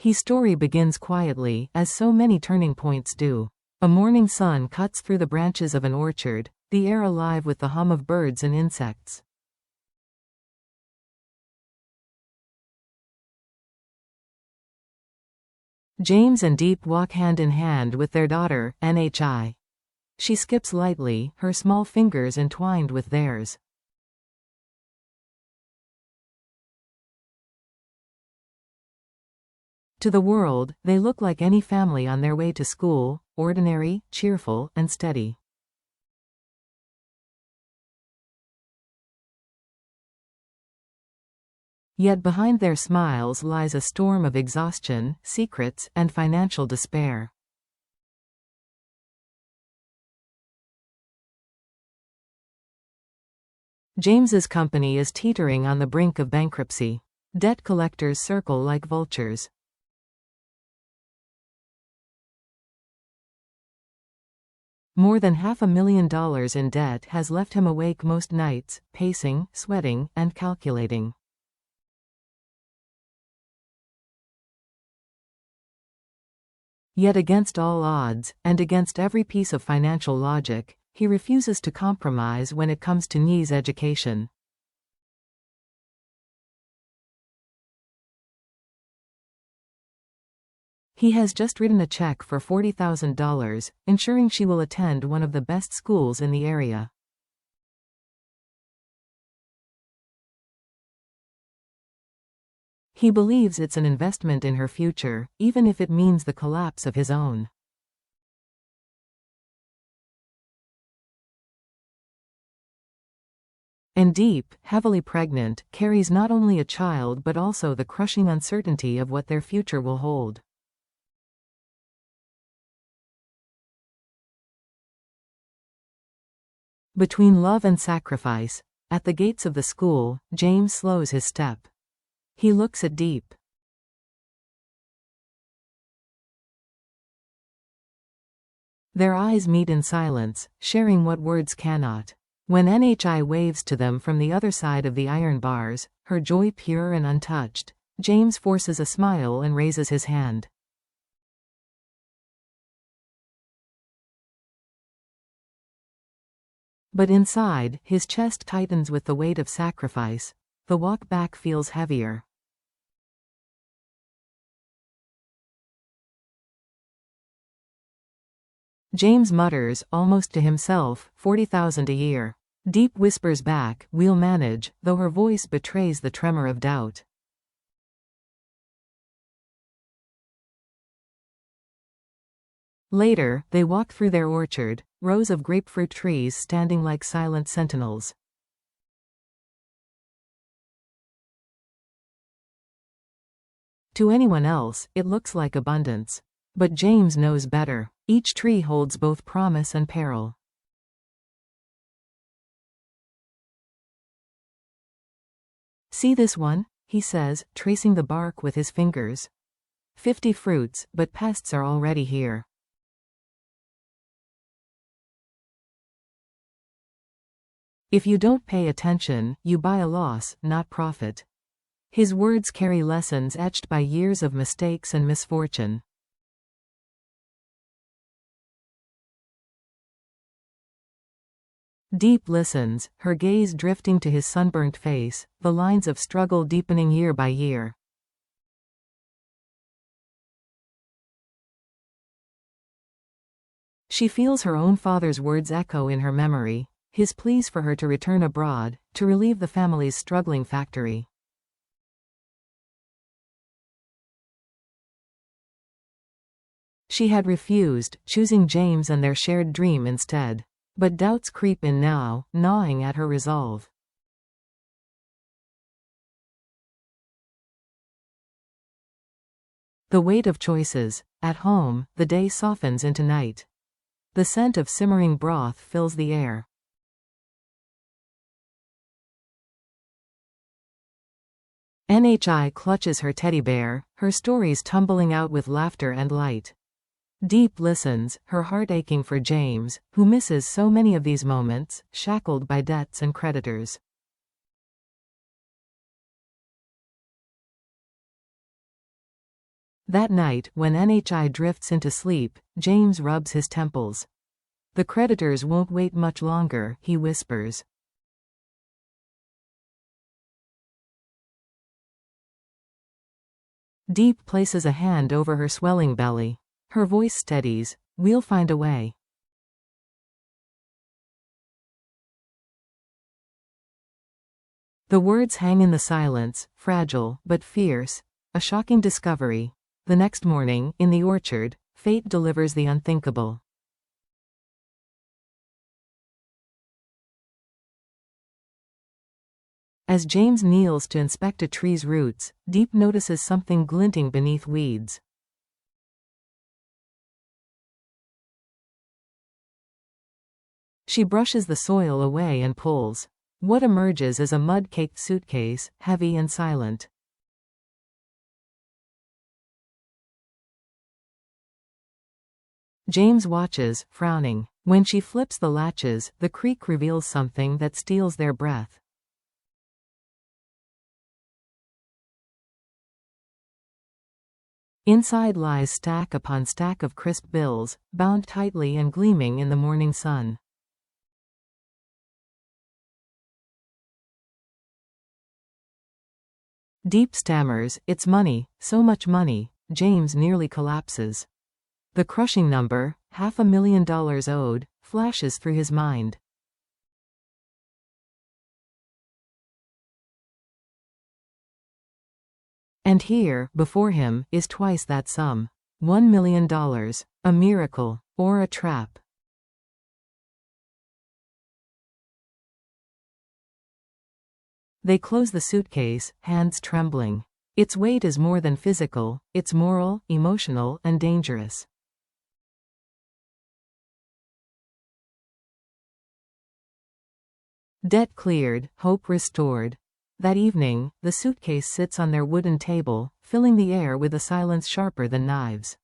His story begins quietly, as so many turning points do. A morning sun cuts through the branches of an orchard, the air alive with the hum of birds and insects. James and Diep walk hand in hand with their daughter, Nhi. She skips lightly, her small fingers entwined with theirs. To the world, they look like any family on their way to school, ordinary, cheerful, and steady. Yet behind their smiles lies a storm of exhaustion, secrets, and financial despair. James's company is teetering on the brink of bankruptcy. Debt collectors circle like vultures. More than $500,000 in debt has left him awake most nights, pacing, sweating, and calculating. Yet against all odds, and against every piece of financial logic, he refuses to compromise when it comes to Nhi's education. He has just written a check for $40,000, ensuring she will attend one of the best schools in the area. He believes it's an investment in her future, even if it means the collapse of his own. And Diep, heavily pregnant, carries not only a child but also the crushing uncertainty of what their future will hold. Between love and sacrifice, at the gates of the school, James slows his step. He looks at Diep. Their eyes meet in silence, sharing what words cannot. When Nhi waves to them from the other side of the iron bars, her joy pure and untouched, James forces a smile and raises his hand. But inside, his chest tightens with the weight of sacrifice. The walk back feels heavier. James mutters, almost to himself, $40,000 a year. Diep whispers back, we'll manage, though her voice betrays the tremor of doubt. Later, they walk through their orchard, rows of grapefruit trees standing like silent sentinels. To anyone else, it looks like abundance. But James knows better. Each tree holds both promise and peril. See this one? He says, tracing the bark with his fingers. 50 fruits, but pests are already here. If you don't pay attention, you buy a loss, not profit. His words carry lessons etched by years of mistakes and misfortune. Diep listens, her gaze drifting to his sunburnt face, the lines of struggle deepening year by year. She feels her own father's words echo in her memory, his pleas for her to return abroad, to relieve the family's struggling factory. She had refused, choosing James and their shared dream instead. But doubts creep in now, gnawing at her resolve. The weight of choices. At home, the day softens into night. The scent of simmering broth fills the air. Nhi clutches her teddy bear, her stories tumbling out with laughter and light. Diep listens, her heart aching for James, who misses so many of these moments, shackled by debts and creditors. That night, when NHI drifts into sleep, James rubs his temples. The creditors won't wait much longer, he whispers. Diep places a hand over her swelling belly. Her voice steadies. We'll find a way. The words hang in the silence, fragile, but fierce. A shocking discovery. The next morning, in the orchard, fate delivers the unthinkable. As James kneels to inspect a tree's roots, Diep notices something glinting beneath weeds. She brushes the soil away and pulls. What emerges is a mud-caked suitcase, heavy and silent. James watches, frowning. When she flips the latches, the creak reveals something that steals their breath. Inside lies stack upon stack of crisp bills, bound tightly and gleaming in the morning sun. Diep stammers, "It's money, so much money." James nearly collapses. The crushing number, $500,000 owed, flashes through his mind. And here, before him, is twice that sum. $1 million. A miracle. Or a trap. They close the suitcase, hands trembling. Its weight is more than physical, it's moral, emotional, and dangerous. Debt cleared, hope restored. That evening, the suitcase sits on their wooden table, filling the air with a silence sharper than knives.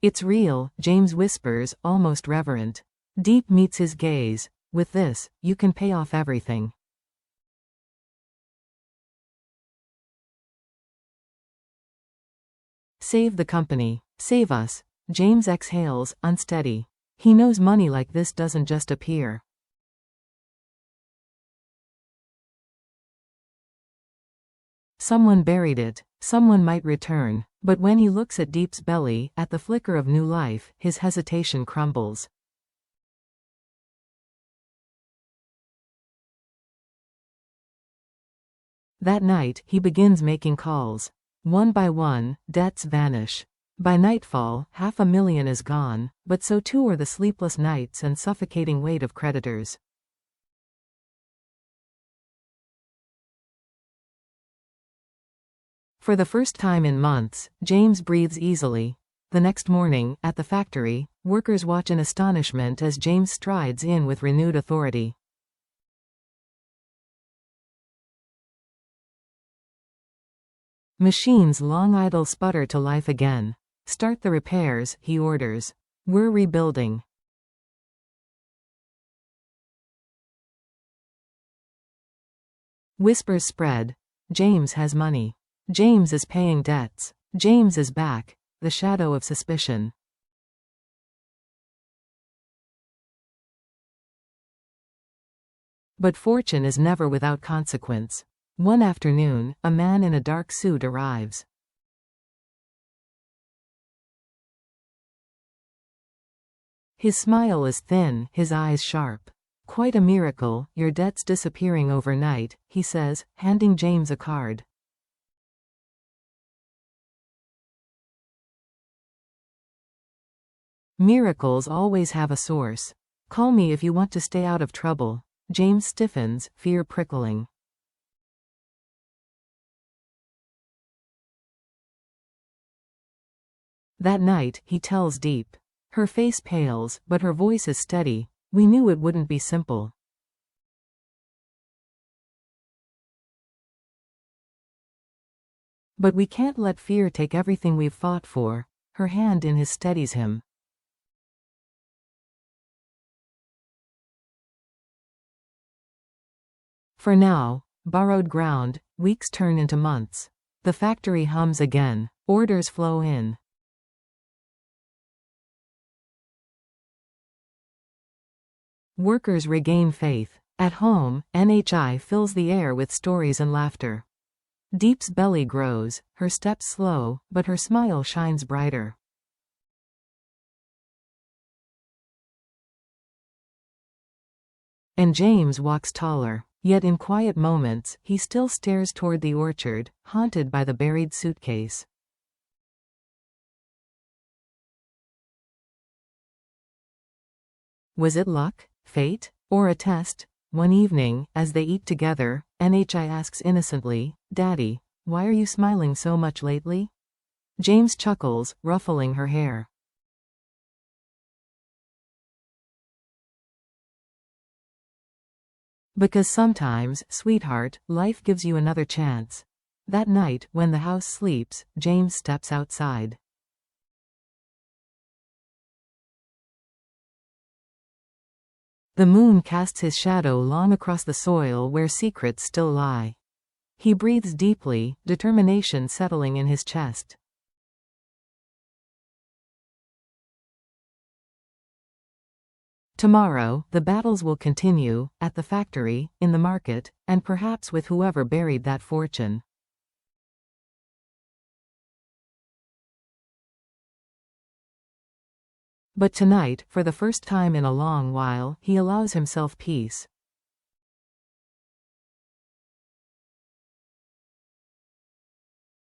"It's real," James whispers, almost reverent. Diep meets his gaze. "With this, you can pay off everything." "Save the company. Save us." James exhales, unsteady. He knows money like this doesn't just appear. Someone buried it. Someone might return. But when he looks at Diep's belly, at the flicker of new life, his hesitation crumbles. That night, he begins making calls. One by one, debts vanish. By nightfall, $500,000 is gone, but so too are the sleepless nights and suffocating weight of creditors. For the first time in months, James breathes easily. The next morning, at the factory, workers watch in astonishment as James strides in with renewed authority. Machines long idle sputter to life again. "Start the repairs," he orders. "We're rebuilding." Whispers spread. James has money. James is paying debts. James is back. The shadow of suspicion. But fortune is never without consequence. One afternoon, a man in a dark suit arrives. His smile is thin, his eyes sharp. "Quite a miracle, your debts disappearing overnight," he says, handing James a card. Miracles always have a source. "Call me if you want to stay out of trouble." James stiffens, fear prickling. That night, he tells Diep. Her face pales, but her voice is steady. "We knew it wouldn't be simple. But we can't let fear take everything we've fought for." Her hand in his steadies him. "For now, Borrowed ground, weeks turn into months. The factory hums again. Orders flow in. Workers regain faith. At home, NHI fills the air with stories and laughter. Diep's belly grows, her steps slow, but her smile shines brighter. And James walks taller. Yet in quiet moments, he still stares toward the orchard, haunted by the buried suitcase. Was it luck, fate, or a test? One evening, as they eat together, NHI asks innocently, "Daddy, why are you smiling so much lately?" James chuckles, ruffling her hair. Because sometimes, sweetheart, life gives you another chance. That night, when the house sleeps, James steps outside. The moon casts his shadow long across the soil where secrets still lie. He breathes deeply, determination settling in his chest. Tomorrow, the battles will continue, at the factory, in the market, and perhaps with whoever buried that fortune. But tonight, for the first time in a long while, he allows himself peace.